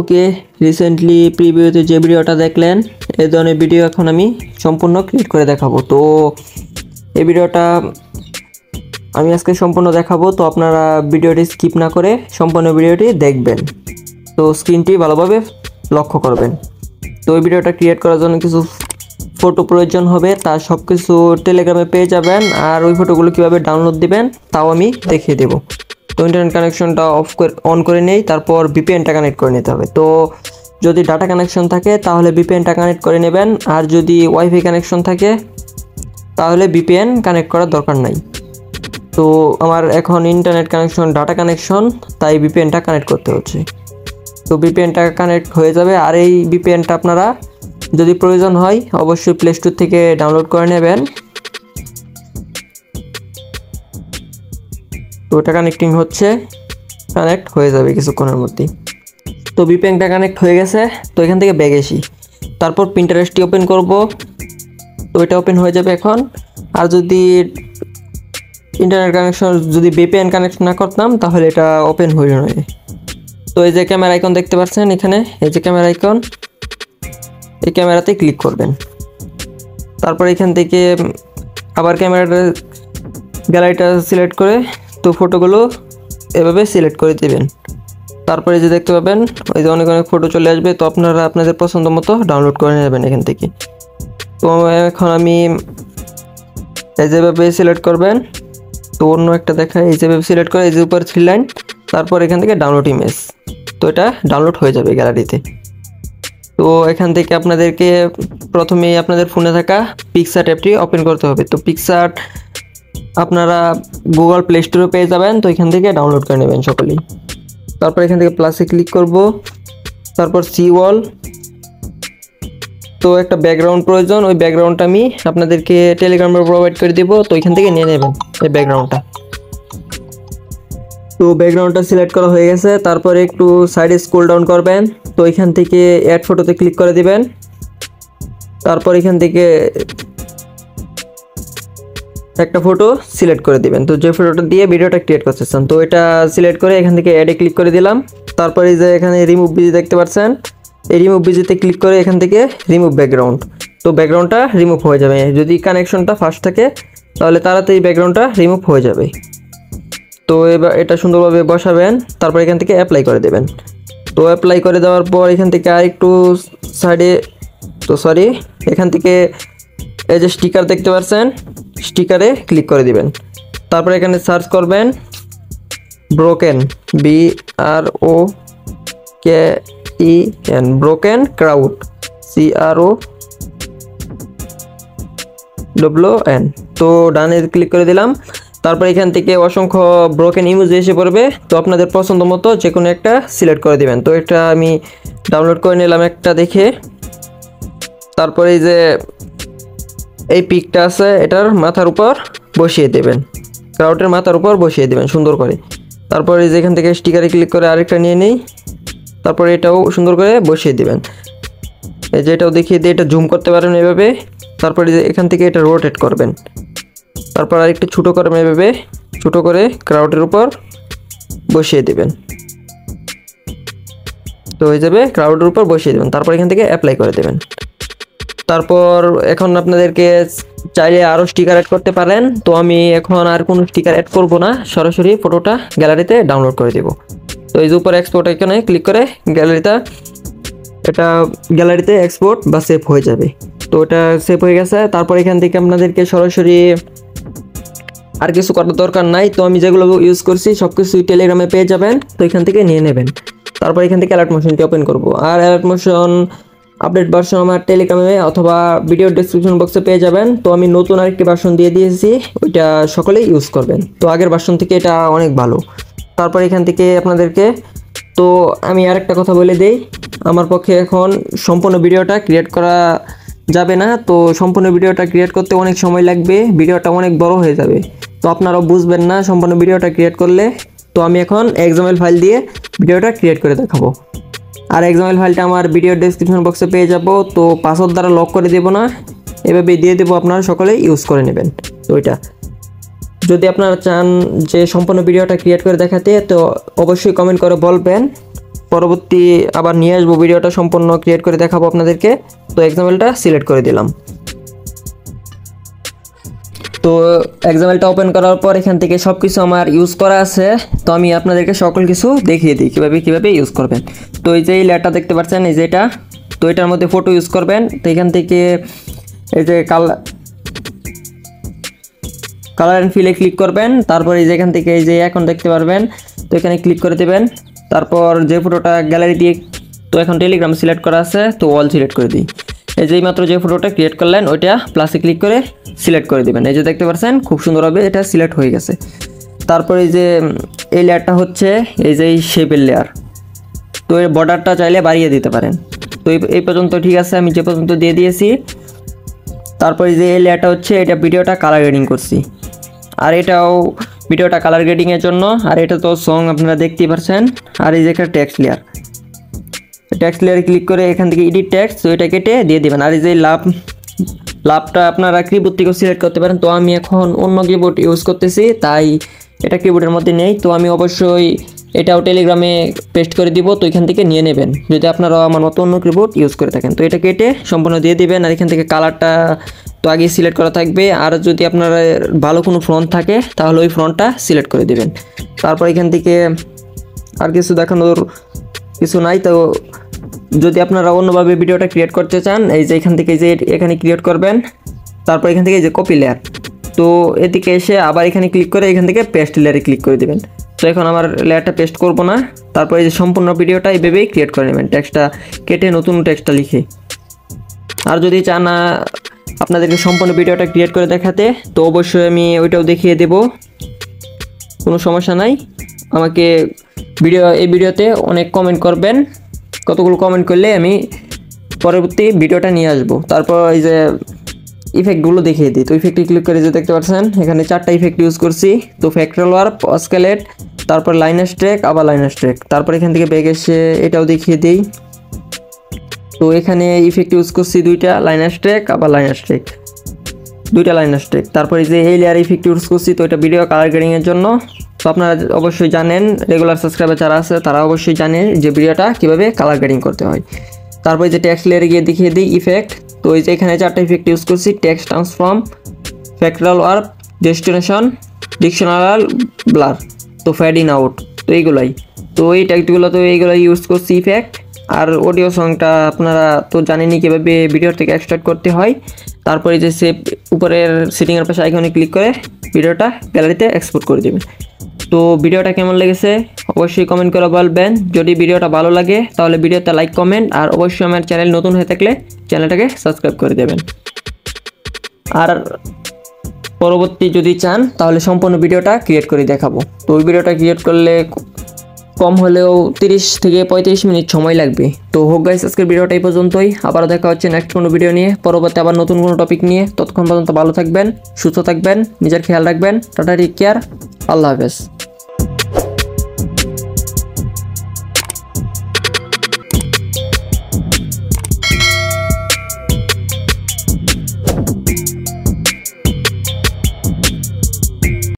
ওকে, recently প্রিভিউতে যে ভিডিওটা দেখলেন এই ধরনের ভিডিও এখন আমি সম্পূর্ণ ক্রিয়েট করে দেখাবো। তো এই ভিডিওটা আমি আজকে সম্পূর্ণ দেখাবো, তো আপনারা ভিডিওটি স্কিপ না করে সম্পূর্ণ ভিডিওটি দেখবেন। তো স্ক্রিনটি ভালোভাবে লক্ষ্য করবেন। তো এই ভিডিওটা ক্রিয়েট করার জন্য কিছু ফটো প্রয়োজন হবে, তার সব কিছু টেলিগ্রামে পেয়ে যাবেন। আর ওই ফটোগুলো কীভাবে ডাউনলোড দিবেন তাও আমি দেখিয়ে দেবো। তো ইন্টারনেট কানেকশনটা অন করে নেই, তারপর ভিপিএনটা কানেক্ট করে নিতে হবে। তো যদি ডাটা কানেকশন থাকে তাহলে ভিপিএনটা কানেক্ট করে নেবেন, আর যদি ওয়াইফাই কানেকশন থাকে তাহলে ভিপিএন কানেক্ট করার দরকার নাই। তো আমার এখন ইন্টারনেট কানেকশন ডাটা কানেকশন, তাই ভিপিএনটা কানেক্ট করতে হচ্ছে। তো ভিপিএনটা কানেক্ট হয়ে যাবে। আর এই ভিপিএনটা আপনারা যদি প্রয়োজন হয় অবশ্যই প্লে স্টোর থেকে ডাউনলোড করে নেবেন। তো ওটা কানেক্টিং হচ্ছে, কানেক্ট হয়ে যাবে কিছুক্ষণের মধ্যেই। তো ভিপিএনটা কানেক্ট হয়ে গেছে। তো এখান থেকে ব্যাক আসি, তারপর পিন্টারেস্টটি ওপেন করব। তো এটা ওপেন হয়ে যাবে এখন। আর যদি ইন্টারনেট কানেকশন যদি ভিপিএন কানেক্ট না করতাম তাহলে এটা ওপেন হইল না। তো এই যে ক্যামেরা আইকন দেখতে পাচ্ছেন এখানে, এই যে ক্যামেরা আইকন, এই ক্যামেরাতে ক্লিক করবেন। তারপর এখান থেকে আবার ক্যামেরাটা গ্যালারিটা সিলেক্ট করে তো ফটোগুলো এভাবে সিলেক্ট করে দেবেন। তারপরে যে দেখতে পাবেন ওই যে অনেক ফটো চলে আসবে। তো আপনারা আপনাদের পছন্দ মতো ডাউনলোড করে নেবেন এখান থেকে। তো এখন আমি এই যেভাবে সিলেক্ট করবেন। তো অন্য একটা দেখায়, এই যেভাবে সিলেক্ট করে এই যে উপর 3 লাইন, তারপর এখান থেকে ডাউনলোড ইমেজ। তো এটা ডাউনলোড হয়ে যাবে গ্যালারিতে। তো এখান থেকে আপনাদেরকে প্রথমেই আপনাদের ফোনে থাকা পিকসার্ট অ্যাপটি ওপেন করতে হবে। তো পিকসার্ট আপনারা গুগল প্লে স্টোরে পেয়ে যাবেন। তো এখান থেকে ডাউনলোড করে নেবেন সকলেই। তারপর এখান থেকে প্লাসে ক্লিক করব, তারপর সি ওয়াল। তো একটা ব্যাকগ্রাউন্ড প্রয়োজন, ওই ব্যাকগ্রাউন্ডটা আমি আপনাদেরকে টেলিগ্রামে প্রোভাইড করে দিব। তো এখান থেকে নিয়ে নেবেন এই ব্যাকগ্রাউন্ডটা। তো ব্যাকগ্রাউন্ডটা সিলেক্ট করা হয়ে গেছে। তারপরে একটু সাইডে স্ক্রল ডাউন করবেন। তো এখান থেকে অ্যাড ফটোতে ক্লিক করে দিবেন। তারপর এখান থেকে একটা ফটো সিলেক্ট করে দিবেন। তো যে ফটোটা দিয়ে ভিডিওটা ক্রিয়েট করতে চান তো এটা সিলেক্ট করে এখান থেকে অ্যাডে ক্লিক করে দিলাম। তারপরে যে এখানে রিমুভ বিজি দেখতে পাচ্ছেন, এই রিমুভ বিজিতে ক্লিক করে এখান থেকে রিমুভ ব্যাকগ্রাউন্ড। তো ব্যাকগ্রাউন্ডটা রিমুভ হয়ে যাবে। যদি কানেকশনটা ফাস্ট থাকে তাহলে তাড়াতাড়ি ব্যাকগ্রাউন্ডটা রিমুভ হয়ে যাবে। তো এবার এটা সুন্দরভাবে বসাবেন। তারপর এখান থেকে অ্যাপ্লাই করে দেবেন। তো অ্যাপ্লাই করে দেওয়ার পর এখান থেকে আরেকটু সাইডে, তো সরি, এখান থেকে এই যে স্টিকার দেখতে পাচ্ছেন, স্টিকারে ক্লিক করে দিবেন। তারপর এখানে সার্চ করবেন broken, BROKEN, broken crowd, CROWN। তো ডানে ক্লিক করে দিলাম। তারপর এখান থেকে অসংখ্য ব্রোকেন ইমেজ এসে পড়বে। তো আপনাদের পছন্দ মতো যে কোনো একটা সিলেক্ট করে দিবেন। তো এটা আমি ডাউনলোড করে নিলাম একটা দেখে। তারপরে এই যে এই পিকটা আছে এটার মাথার উপর বসিয়ে দেবেন, ক্রাউডের মাথার উপর বসিয়ে দেবেন সুন্দর করে। তারপরে যে এখান থেকে স্টিকারে ক্লিক করে আরেকটা নিয়ে নেই। তারপরে এটাও সুন্দর করে বসিয়ে দেবেন। এই যে এটাও দেখিয়ে দিয়ে এটা জুম করতে পারেন এভাবে। তারপরে যে এখান থেকে এটা রোটেট করবেন। তারপর আরেকটু ছোটো করবেন, এভাবে ছোটো করে ক্রাউডের উপর বসিয়ে দেবেন। তো হয়ে যাবে, ক্রাউডের উপর বসিয়ে দেবেন। তারপর এখান থেকে অ্যাপ্লাই করে দেবেন। তারপর এখন আপনাদেরকে চাইলে আরও স্টিকার অ্যাড করতে পারেন। তো আমি এখন আর কোনো স্টিকার অ্যাড করব না, সরাসরি ফটোটা গ্যালারিতে ডাউনলোড করে দেব। তো এই যে উপর এক্সপোর্ট এখানে ক্লিক করে এটা গ্যালারিতে এক্সপোর্ট বা সেভ হয়ে যাবে। তো এটা সেভ হয়ে গেছে। তারপর এখান থেকে আপনাদেরকে সরাসরি আর কিছু করার দরকার নাই। তো আমি যেগুলো ইউজ করছি সব কিছুই টেলিগ্রামে পেয়ে যাবেন। তো এখান থেকে নিয়ে নেবেন। তারপর এখান থেকে অ্যালার্ট মোশনটি ওপেন করব। আর অ্যালার্ট মোশন আপডেট ভার্সন আমার টেলিগ্রামে অথবা ভিডিও ডেসক্রিপশন বক্সে পেয়ে যাবেন। তো আমি নতুন আরেকটি ভার্সন দিয়ে দিয়েছি, ওইটা সকলেই ইউজ করবেন। তো আগের ভার্সন থেকে এটা অনেক ভালো। তারপর এখান থেকে আপনাদেরকে, তো আমি আরেকটা কথা বলে দেই, আমার পক্ষে এখন সম্পূর্ণ ভিডিওটা ক্রিয়েট করা যাবে না। তো সম্পূর্ণ ভিডিওটা ক্রিয়েট করতে অনেক সময় লাগবে, ভিডিওটা অনেক বড় হয়ে যাবে। তো আপনারাও বুঝবেন না সম্পূর্ণ ভিডিওটা ক্রিয়েট করলে। তো আমি এখন XML ফাইল দিয়ে ভিডিওটা ক্রিয়েট করে দেখাবো। আর XML ফাইলটা আমার ভিডিও ডেসক্রিপশন বক্সে পেয়ে যাব। তো পাসওয়ার্ড দ্বারা লক করে দেব না, এভাবে দিয়ে দেবো, আপনারা সকলেই ইউজ করে নেবেন। তো ওইটা যদি আপনারা চান যে সম্পূর্ণ ভিডিওটা ক্রিয়েট করে দেখাতে, তো অবশ্যই কমেন্ট করে বলবেন। পরবর্তী আবার নিয়ে আসবো, ভিডিওটা সম্পূর্ণ ক্রিয়েট করে দেখাবো আপনাদেরকে। তো এক্সাম্পলটা সিলেক্ট করে দিলাম। তো এক্সাম্পলটা ওপেন করার পর এখান থেকে সব কিছু আমার ইউজ করা আছে। তো আমি আপনাদেরকে সকল কিছু দেখিয়ে দিই কীভাবে ইউজ করবেন। তো এই যে এই লেয়ারটা দেখতে পাচ্ছেন, এই যে এটা, তো এটার মধ্যে ফটো ইউজ করবেন। তো এখান থেকে এই যে কালার অ্যান্ড ফিলে ক্লিক করবেন। তারপর এই যে এখান থেকে এই যে এখন দেখতে পারবেন, তো এখানে ক্লিক করে দেবেন। তারপর যে ফটোটা গ্যালারি দিয়ে, তো এখন টেলিগ্রাম সিলেক্ট করা আছে, তো অল সিলেক্ট করে দিই। এই যে মাত্র যে ফটোটা ক্রিয়েট করলেন ওইটা প্লাসে ক্লিক করে সিলেক্ট করে দেবেন। এই যে দেখতে পাচ্ছেন খুব সুন্দরভাবে এটা সিলেক্ট হয়ে গেছে। তারপর এই যে এই লেয়ারটা হচ্ছে এই যে এই শেপের লেয়ার, তো এর বর্ডারটা চাইলে বাড়িয়ে দিতে পারেন। তো এই পর্যন্ত ঠিক আছে, আমি যে পর্যন্ত দিয়ে দিয়েছি। তারপর এই যে এই লেয়ারটা হচ্ছে এটা ভিডিওটা কালার গ্রেডিং করছি, আর এটাও ভিডিওটা কালার গ্রেডিংয়ের জন্য। আর এটা তো সং আপনারা দেখতেই পাচ্ছেন। আর এই যে একটা টেক্সট লেয়ারে ক্লিক করে এখান থেকে এডিট টেক্সট, তো এটা কেটে দিয়ে দেবেন। আর এই যে লাভটা আপনারা কিবোর্ড থেকে সিলেক্ট করতে পারেন। তো আমি এখন অন্য কিবোর্ড ইউজ করতেছি, তাই এটা কিবোর্ডের মধ্যে নেই। তো আমি অবশ্যই এটাও টেলিগ্রামে পেস্ট করে দিব, তো এখান থেকে নিয়ে নেবেন যদি আপনারা আমার মতো অন্য কিবোর্ড ইউজ করে থাকেন। তো এটা কেটে সম্পূর্ণ দিয়ে দিবেন। আর এখান থেকে কালারটা তো আগে সিলেক্ট করা থাকবে, আর যদি আপনার ভালো কোনো ফ্রন্ট থাকে তাহলে ওই ফ্রন্টটা সিলেক্ট করে দিবেন। তারপর এখান থেকে আর কিছু দেখানোর কিছু নাই। তো যদি আপনারা অন্যভাবে ভিডিওটা ক্রিয়েট করতে চান, এই যে এখান থেকে যে এখানে ক্রিয়েট করবেন। তারপর এখান থেকে এই যে কপি লেয়ার, তো এদিকে এসে আবার এখানে ক্লিক করে এখান থেকে পেস্ট লেয়ারে ক্লিক করে দেবেন। তো এখন আমার লেয়ারটা পেস্ট করব না। তারপর এই যে সম্পূর্ণ ভিডিওটা এইভাবেই ক্রিয়েট করে নেবেন, টেক্সটটা কেটে নতুন টেক্সটটা লিখে। আর যদি চান না আপনাদেরকে সম্পূর্ণ ভিডিওটা ক্রিয়েট করে দেখাতে, তো অবশ্যই আমি ওইটাও দেখিয়ে দেব, কোনো সমস্যা নাই। আমাকে এই ভিডিওতে অনেক কমেন্ট করবেন, কতগুলো কমেন্ট করলে আমি পরবর্তী ভিডিওটা নিয়ে আসবো। তারপর এই যে ইফেক্টগুলো দেখিয়ে দিই। তো ইফেক্টে ক্লিক করে যে দেখতে পাচ্ছেন এখানে 4টা ইফেক্ট ইউজ করছি। তো ফ্যাক্টরাল ওয়ার্প, অস্কেলেট, তারপর লাইনার স্ট্রেক, আবার লাইনার স্ট্রেক। তারপর এখান থেকে ব্যাক এসে এটাও দেখিয়ে দিই। তো এখানে ইফেক্ট ইউজ করছি 2টা, লাইনার স্ট্রেক আবার লাইনার স্ট্রেক, 2টা লাইনার স্ট্রেক। তারপর এই যে এই লেয়ার ইফেক্ট ইউজ করছি, তো এটা ভিডিও কালার গ্রেডিংয়ের জন্য। তো আপনারা অবশ্যই জানেন, রেগুলার সাবস্ক্রাইবার যারা আছে তারা অবশ্যই জানেন যে ভিডিওটা কীভাবে কালার গ্রেডিং করতে হয়। তারপর যে টেক্সট লেয়ারে গিয়ে দেখিয়ে দিই ইফেক্ট। তো এই যে এখানে 4টা ইফেক্ট ইউজ করছি, text transform, factorial warp, destination, dictionary blur, তো ফ্যাড ইন আউট, তো এইগুলাই। তো এই টেক্সটগুলো তো এইগুলাই ইউজ করছি ইফেক্ট। আর অডিও সংটা আপনারা তো জানেনই কীভাবে ভিডিওর থেকে এক্সট্রাক্ট করতে হয়। তারপরে যে সেভ উপরের সেটিংয়ের পাশে আইকনে ক্লিক করে ভিডিওটা গ্যালারিতে এক্সপোর্ট করে দেবেন। তো ভিডিওটা কেমন লেগেছে অবশ্যই কমেন্ট করে বলবেন। যদি ভিডিওটা ভালো লাগে তাহলে ভিডিওতে লাইক, কমেন্ট, আর অবশ্যই আমার চ্যানেল নতুন হয়ে থাকলে চ্যানেলটাকে সাবস্ক্রাইব করে দেবেন। আর পরবর্তী যদি চান তাহলে সম্পূর্ণ ভিডিওটা ক্রিয়েট করে দেখাবো। তো ওই ভিডিওটা ক্রিয়েট করলে কম হলেও 30 থেকে 35 মিনিট সময় লাগবে। তো হোক গাইস, আজকের ভিডিওটা এই পর্যন্তই। আবারও দেখা হচ্ছে নেক্সট কোনো ভিডিও নিয়ে, পরবর্তী আবার নতুন কোনো টপিক নিয়ে। ততক্ষণ পর্যন্ত ভালো থাকবেন, সুস্থ থাকবেন, নিজের খেয়াল রাখবেন। টাটা, টেক কেয়ার, আল্লাহ হাফেজ।